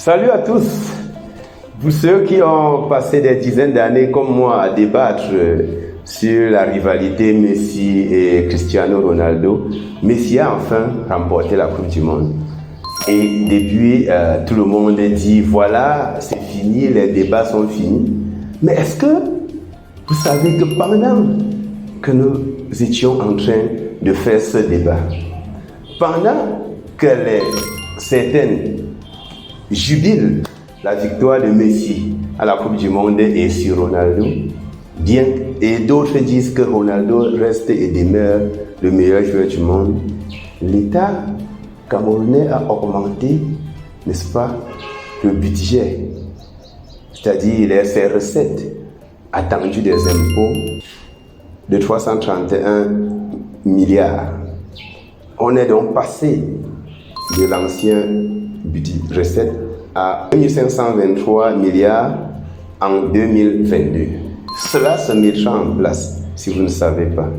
Salut à tous. Pour ceux qui ont passé des dizaines d'années comme moi à débattre sur la rivalité Messi et Cristiano Ronaldo, Messi a enfin remporté la Coupe du Monde. Et depuis, tout le monde dit voilà, c'est fini, les débats sont finis. Mais est-ce que vous savez que pendant que nous étions en train de faire ce débat, pendant que certaines jubilent la victoire de Messi à la Coupe du Monde et sur Ronaldo, bien, et d'autres disent que Ronaldo reste et demeure le meilleur joueur du monde, l'État camerounais a augmenté, n'est-ce pas, le budget, c'est-à-dire ses recettes attendues des impôts de 331 milliards. On est donc passé de l'ancien budget recette à 1523 milliards en 2022. Cela se mettra en place, si vous ne savez pas,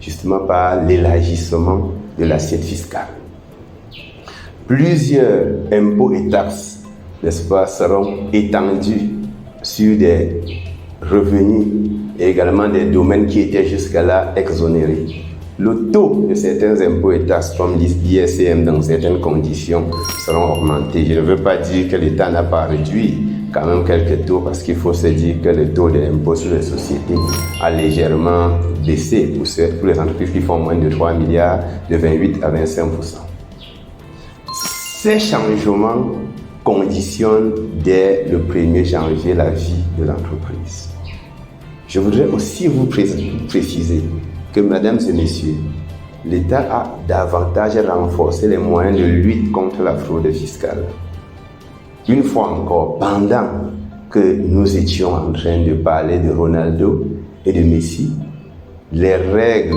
justement par l'élargissement de l'assiette fiscale. Plusieurs impôts et taxes, n'est-ce pas, seront étendus sur des revenus et également des domaines qui étaient jusqu'à-là exonérés. Le taux de certains impôts et taxes, comme l'ISM dans certaines conditions, seront augmentés. Je ne veux pas dire que l'État n'a pas réduit quand même quelques taux, parce qu'il faut se dire que le taux de l'impôt sur les sociétés a légèrement baissé pour les entreprises qui font moins de 3 milliards, de 28 à 25%. Ces changements conditionnent dès le 1er janvier la vie de l'entreprise. Je voudrais aussi vous préciser que, mesdames et messieurs, l'État a davantage renforcé les moyens de lutte contre la fraude fiscale. Une fois encore, pendant que nous étions en train de parler de Ronaldo et de Messi, les règles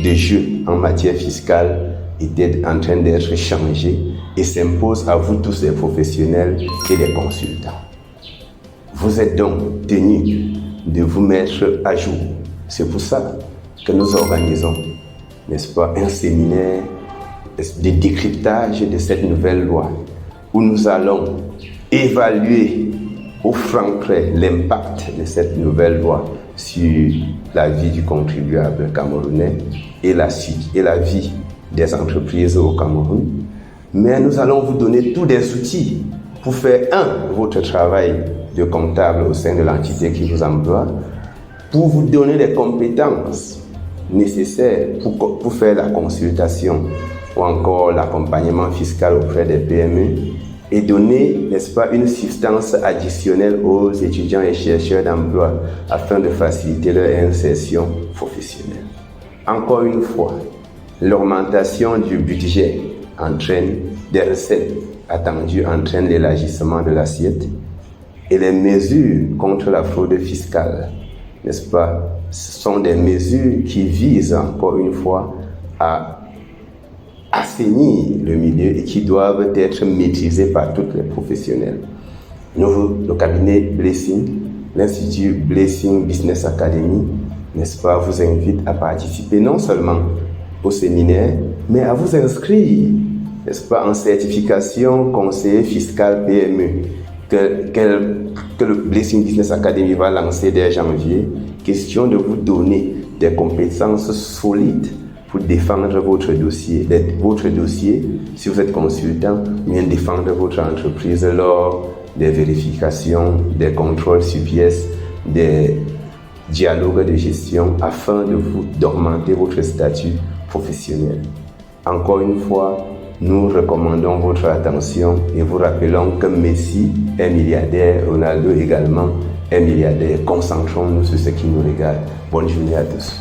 de jeu en matière fiscale étaient en train d'être changées et s'imposent à vous tous les professionnels et les consultants. Vous êtes donc tenus de vous mettre à jour. C'est pour ça que nous organisons, n'est-ce pas, un séminaire de décryptage de cette nouvelle loi où nous allons évaluer au franc près l'impact de cette nouvelle loi sur la vie du contribuable camerounais et la vie des entreprises au Cameroun. Mais nous allons vous donner tous des outils pour faire, votre travail de comptable au sein de l'entité qui vous emploie, pour vous donner les compétences nécessaires pour faire la consultation ou encore l'accompagnement fiscal auprès des PME et donner, n'est-ce pas, une substance additionnelle aux étudiants et chercheurs d'emploi afin de faciliter leur insertion professionnelle. Encore une fois, l'augmentation du budget entraîne des recettes attendues, entraîne l'élargissement de l'assiette et les mesures contre la fraude fiscale, n'est-ce pas, ce sont des mesures qui visent encore une fois à assainir le milieu et qui doivent être maîtrisées par tous les professionnels. Le cabinet Blessing, l'Institut Blessing Business Academy, n'est-ce pas, vous invite à participer non seulement au séminaire, mais à vous inscrire, n'est-ce pas, en certification conseiller fiscal PME que le Blessing Business Academy va lancer dès janvier. Question de vous donner des compétences solides pour défendre votre dossier, si vous êtes consultant, bien défendre votre entreprise lors des vérifications, des contrôles sur pièces, des dialogues de gestion afin d'augmenter votre statut professionnel. Encore une fois, nous recommandons votre attention et vous rappelons que Messi est milliardaire, Ronaldo également est milliardaire. Concentrons-nous sur ce qui nous regarde. Bonne journée à tous.